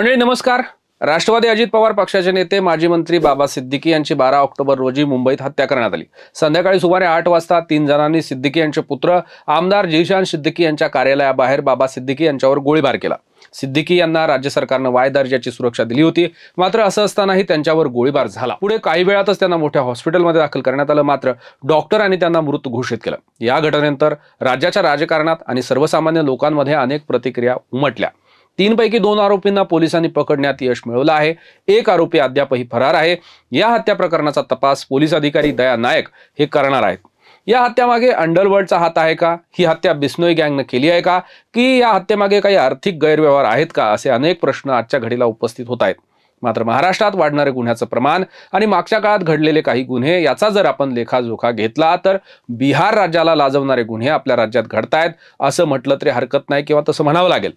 मंडळी नमस्कार। राष्ट्रवादी अजित पवार पक्षाचे नेते माजी मंत्री बाबा सिद्दीकी यांची 12 ऑक्टोबर रोजी मुंबईत हत्या करण्यात आली। संध्याकाळी सुमारे 8 वाजता 3 जणांनी सिद्दीकी यांचे पुत्र आमदार जिशान सिद्दीकी यांच्या कार्यालयाबाहेर बाबा सिद्दीकी यांच्यावर गोळीबार केला। सिद्दीकी यांना राज्य सरकारने वाय दर्जाची सुरक्षा दिली होती, मात्र असं असतानाही त्यांच्यावर गोळीबार झाला। पुढे काही वेळातच त्यांना मोठ्या हॉस्पिटलमध्ये दाखल करण्यात आलं, मात्र डॉक्टरांनी त्यांना मृत घोषित केलं। या घटनेनंतर राज्याच्या राजकारणात आणि सर्वसामान्य लोकांमध्ये अनेक प्रतिक्रिया उमटल्या। 3 पैकी 2 आरोपींना पोलिसांनी पकडण्यात यश मिळवलं आहे। एक आरोपी अद्यापही फरार आहे। या हत्या प्रकरणाचा तपास पोलीस अधिकारी दया नायक हे करणार आहेत। या हत्येमागे अंडरवर्ल्डचा हात आहे का? ही हत्या बिश्नोई गँगने केली आहे का? की या हत्येमागे काही आर्थिक गैरव्यवहार आहेत का? असे अनेक प्रश्न आजच्या घडीला उपस्थित होत आहेत। मात्र महाराष्ट्रात वाढणारे गुन्ह्याचं प्रमाण आणि मागच्या काळात घडलेले काही गुन्हे याचा जर आपण लेखाजोखा घेतला तर बिहार राज्याला लाजवणारे गुन्हे आपल्या राज्यात घडतायत असं म्हटलं तरी हरकत नाही किंवा तसं म्हणावं लागेल।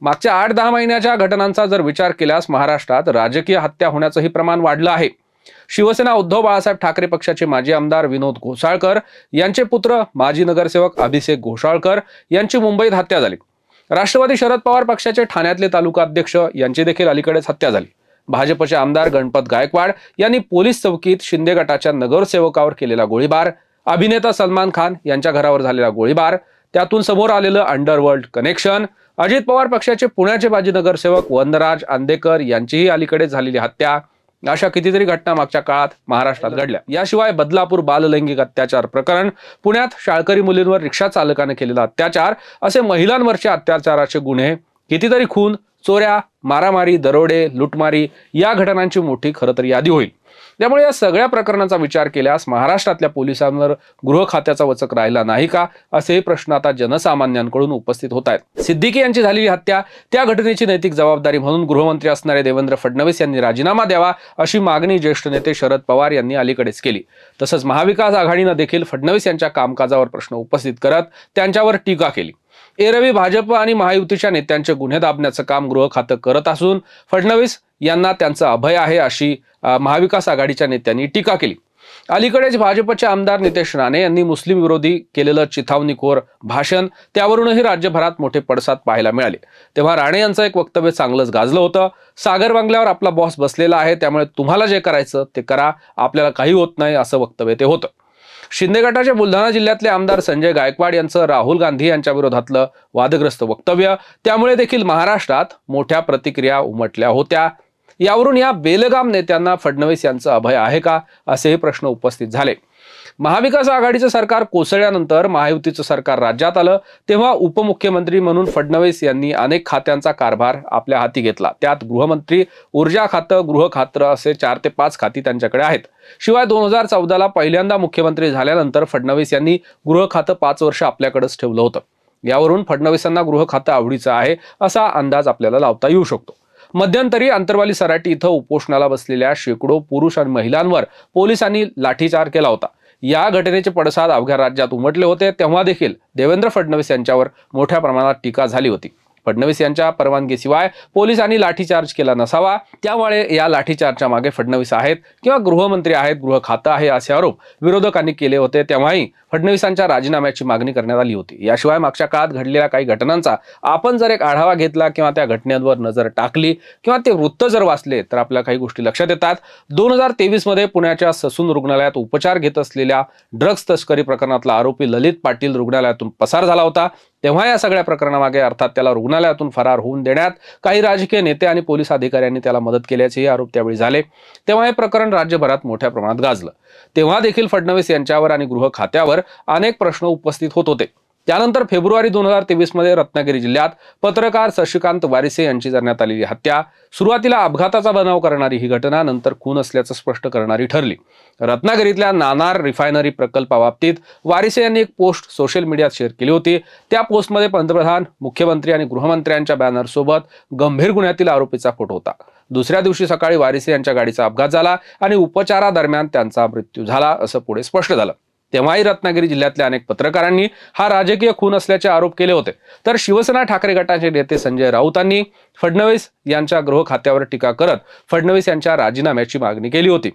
मागच्या 8-10 महिन्याच्या घटनांचा जर विचार केल्यास महाराष्ट्रात राजकीय हत्या होण्याचंही प्रमाण वाढलं आहे। शिवसेना उद्धव बाळासाहेब ठाकरे पक्षाचे माजी आमदार विनोद घोसाळकर यांचे पुत्र माजी नगरसेवक अभिषेक घोसाळकर यांची मुंबईत हत्या झाली। राष्ट्रवादी शरद पवार पक्षाचे ठाण्यातले तालुका अध्यक्ष यांची देखील अलीकडेच हत्या झाली। भाजपचे आमदार गणपत गायकवाड यांनी पोलीस चौकीत शिंदे गटाच्या नगरसेवकावर केलेला गोळीबार, अभिनेता सलमान खान यांच्या घरावर झालेला गोळीबार, त्यातून समोर आलेलं अंडरवर्ल्ड कनेक्शन, अजित पवार पक्षाचे पुण्याचे माजी नगरसेवक वंदराज आंदेकर यांचीही अलीकडे झालेली हत्या, अशा कितीतरी घटना मागच्या काळात महाराष्ट्रात घडल्या। याशिवाय बदलापूर बाललैंगिक अत्याचार प्रकरण, पुण्यात शाळकरी मुलींवर रिक्षा चालकाने केलेला अत्याचार, असे महिलांवरच्या अत्याचाराचे गुन्हे, कितीतरी खून, चोऱ्या, मारामारी, दरोडे, लुटमारी या घटनांची मोठी खरं तर यादी होईल। त्यामुळे या सगळ्या प्रकरणांचा विचार केल्यास महाराष्ट्रातल्या पोलिसांवर गृह खात्याचा वचक राहिला नाही का, असेही प्रश्न आता जनसामान्यांकडून उपस्थित होत आहेत। सिद्दीकी यांची झालेली हत्या, त्या घटनेची नैतिक जबाबदारी म्हणून गृहमंत्री असणारे देवेंद्र फडणवीस यांनी राजीनामा द्यावा अशी मागणी ज्येष्ठ नेते शरद पवार यांनी अलीकडेच केली। तसंच महाविकास आघाडीनं देखील फडणवीस यांच्या कामकाजावर प्रश्न उपस्थित करत त्यांच्यावर टीका केली। एरवी भाजप आणि महायुतीच्या नेत्यांचे गुन्हे दाबण्याचं काम गृह खातं करत असून फडणवीस यांना त्यांचं अभय आहे अशी महाविकास आघाडीच्या नेत्यांनी टीका केली। अलीकडेच भाजपचे आमदार नितेश राणे यांनी मुस्लिम विरोधी केलेलं चिथावणीखोर भाषण, त्यावरूनही राज्यभरात मोठे पडसाद पाहायला मिळाले। तेव्हा राणे यांचं एक वक्तव्य चांगलंच गाजलं होतं। सागर बंगल्यावर आपला बॉस बसलेला आहे, त्यामुळे तुम्हाला जे करायचं ते करा, आपल्याला काही होत नाही असं वक्तव्य ते होतं। शिंदे गटाचे बुलढाणा जिल्ह्यातले आमदार संजय गायकवाड यांचं राहुल गांधी यांच्या विरोधातलं वादग्रस्त वक्तव्य, त्यामुळे देखील महाराष्ट्रात मोठ्या प्रतिक्रिया उमटल्या होत्या। यावरून या बेलगाम नेत्यांना फडणवीस यांचं अभय आहे का, असेही प्रश्न उपस्थित झाले। महाविकास आघाडीचं सरकार कोसळल्यानंतर महायुतीचं सरकार राज्यात आलं, तेव्हा उपमुख्यमंत्री म्हणून फडणवीस यांनी अनेक खात्यांचा कारभार आपल्या हाती घेतला। त्यात गृहमंत्री, ऊर्जा खातं, गृह खातं असे 4 ते 5 खाती त्यांच्याकडे आहेत। शिवाय 2014ला पहिल्यांदा मुख्यमंत्री झाल्यानंतर फडणवीस यांनी गृह खातं 5 वर्ष आपल्याकडेच ठेवलं होतं। यावरून फडणवीसांना गृह खातं आवडीचं आहे असा अंदाज आपल्याला लावता येऊ शकतो। मध्यंतरी अंतरवाली सराटी इथं उपोषणाला बसलेल्या शेकडो पुरुष आणि महिलांवर पोलिसांनी लाठीचार केला होता। या घटनेचे पडसाद अवघ्या राज्यात उमटले होते, तेव्हा देखील देवेंद्र फडणवीस यांच्यावर मोठ्या प्रमाणात टीका झाली होती। फडणवीस यांच्या परवानगीशिवाय पोलिसांनी लाठीचार्ज केला नसावा, त्यामुळे या लाठीचार्जच्या मागे फडणवीस आहेत किंवा गृहमंत्री आहेत, गृह खातं आहे असे आरोप विरोधकांनी केले होते। तेव्हाही फडणवीसांच्या राजीनाम्याची मागणी करण्यात आली होती। याशिवाय मागच्या काळात घडलेल्या काही घटनांचा आपण जर एक आढावा घेतला किंवा त्या घटनेवर नजर टाकली किंवा ते वृत्त जर वाचले तर आपल्याला काही गोष्टी लक्षात येतात। 2023 मध्ये पुण्याच्या ससून रुग्णालयात उपचार घेत असलेल्या ड्रग्ज तस्करी प्रकरणातला आरोपी ललित पाटील रुग्णालयातून पसार झाला होता। तेव्हा या सगळ्या प्रकरणामागे अर्थात त्याला रुग्णालयातून फरार होऊन देण्यात काही राजकीय नेते आणि पोलीस अधिकाऱ्यांनी त्याला मदत केल्याचेही आरोप त्यावेळी झाले। तेव्हा हे प्रकरण राज्यभरात मोठ्या प्रमाणात गाजलं। तेव्हा देखील फडणवीस यांच्यावर आणि गृह खात्यावर अनेक प्रश्न उपस्थित होत होते। त्यानंतर फेब्रुवारी 2023 मध्ये रत्नागिरी जिल्ह्यात पत्रकार शशिकांत वारिसे यांची करण्यात आलेली हत्या, सुरुवातीला अपघाताचा बनाव करणारी ही घटना नंतर खून असल्याचं स्पष्ट करणारी ठरली। रत्नागिरीतल्या नाणार रिफायनरी प्रकल्पाबाबतीत वारिसे यांनी एक पोस्ट सोशल मीडियात शेअर केली होती। त्या पोस्टमध्ये पंतप्रधान, मुख्यमंत्री आणि गृहमंत्र्यांच्या बॅनरसोबत गंभीर गुन्ह्यातील आरोपीचा फोटो होता। दुसऱ्या दिवशी सकाळी वारिसे यांच्या गाडीचा अपघात झाला आणि उपचारादरम्यान त्यांचा मृत्यू झाला असं पुढे स्पष्ट झालं। तेव्हाही रत्नागिरी जिल्ह्यातल्या अनेक पत्रकारांनी हा राजकीय खून असल्याचे आरोप केले होते। तर शिवसेना ठाकरे गटाचे नेते संजय राऊतांनी फडणवीस यांच्या गृह खात्यावर टीका करत फडणवीस यांच्या राजीनाम्याची मागणी केली होती।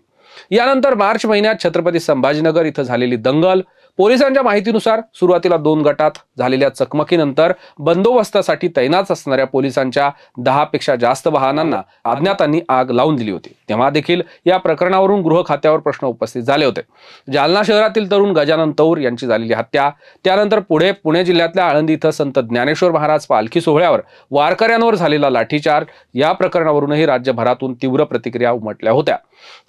यानंतर मार्च महिन्यात छत्रपती संभाजीनगर इथं झालेली दंगल, पोलिसांच्या माहितीनुसार सुरुवातीला 2 गटात झालेल्या चकमकीनंतर बंदोबस्तासाठी तैनात असणाऱ्या पोलिसांच्या 10 पेक्षा जास्त वाहनांना अज्ञातांनी आग लावून दिली होती। तेव्हा देखील या प्रकरणावरून गृह खात्यावर प्रश्न उपस्थित झाले होते। जालना शहरातील तरुण गजानन तौर यांची झालेली हत्या, त्यानंतर पुणे जिल्ह्यातल्या आळंदी इथं संत ज्ञानेश्वर महाराज पालखी सोहळ्यावर वारकऱ्यांवर झालेला लाठीचार्ज या प्रकरणावरूनही राज्यभरातून तीव्र प्रतिक्रिया उमटल्या होत्या।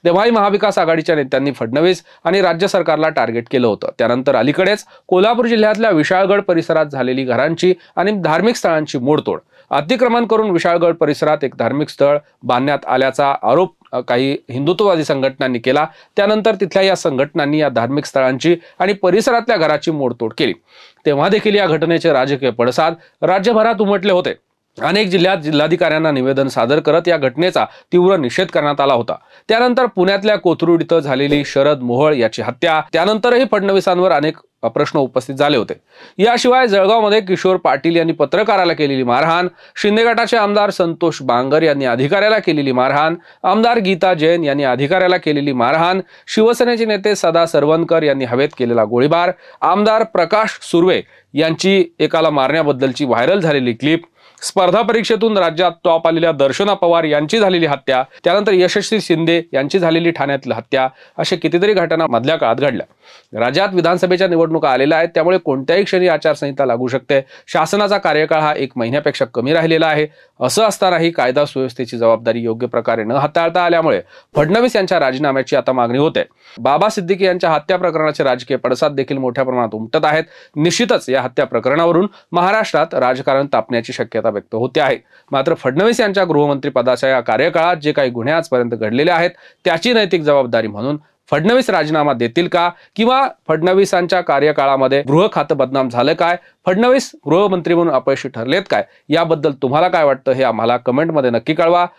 तेव्हाही महाविकास आघाडीच्या नेत्यांनी फडणवीस आणि राज्य सरकारला टार्गेट केलं होतं। त्यानंतर अलीकडेच कोल्हापूर जिल्ह्यातल्या विशाळगड परिसरात झालेली घरांची आणि धार्मिक स्थळांची मोडतोड, अतिक्रमण करून विशाळगड परिसरात एक धार्मिक स्थळ बांधण्यात आल्याचा आरोप काही हिंदुत्ववादी संघटनांनी केला। त्यानंतर तिथल्या या संघटनांनी या धार्मिक स्थळांची आणि परिसरातल्या घराची मोडतोड केली। तेव्हा देखील या घटनेचे राजकीय पडसाद राज्यभरात उमटले होते। अनेक जिल्ह्यात जिल्हाधिकाऱ्यांना निवेदन सादर करत या घटनेचा तीव्र निषेध करण्यात आला होता। त्यानंतर पुण्यातल्या कोथरूड इथं झालेली शरद मोहोळ याची हत्या, त्यानंतरही फडणवीसांवर अनेक प्रश्न उपस्थित झाले होते। याशिवाय जळगावमध्ये किशोर पाटील यांनी पत्रकाराला केलेली मारहाण, शिंदे गटाचे आमदार संतोष बांगर यांनी अधिकाऱ्याला केलेली मारहाण, आमदार गीता जैन यांनी अधिकाऱ्याला केलेली मारहाण, शिवसेनेचे नेते सदा सरवणकर यांनी हवेत केलेला गोळीबार, आमदार प्रकाश सुर्वे यांची एकाला मारण्याबद्दलची व्हायरल झालेली क्लिप, स्पर्धा परीक्षेतून राज्यात टॉप आलेल्या दर्शना पवार यांची झालेली हत्या, त्यानंतर यशस्वी शिंदे यांची झालेली ठाण्यातील हत्या, अशा कितीतरी घटना मधल्या काळात घडल्या। राज्यात विधानसभेच्या निवडणुका आलेल्या आहेत, त्यामुळे कोणत्याही क्षणी आचारसंहिता लागू शकते। शासनाचा कार्यकाळ हा 1 महिन्यापेक्षा कमी राहिलेला आहे। असं असतानाही कायदा सुव्यवस्थेची जबाबदारी योग्य प्रकारे न हाताळता आल्यामुळे फडणवीस यांच्या राजीनाम्याची आता मागणी होते। बाबा सिद्दीकी यांच्या हत्या प्रकरणाचे राजकीय पडसाद देखील मोठ्या प्रमाणात उमटत आहेत। निश्चितच या हत्या प्रकरणावरून महाराष्ट्रात राजकारण तापण्याची शक्यता व्यक्त होते आहे। मात्र फडणवीस यांच्या गृहमंत्री पदाच्या या कार्यकाळात जे काही गुन्हे आजपर्यंत घडलेले आहेत त्याची नैतिक जबाबदारी म्हणून फडणवीस राजीनामा देतील का, किंवा फडणवीसांच्या कार्यकाळामध्ये गृह खातं बदनाम झालं काय, फडणवीस गृहमंत्री म्हणून अपयशी ठरलेत काय, याबद्दल तुम्हाला काय वाटतं हे आम्हाला कमेंटमध्ये नक्की कळवा।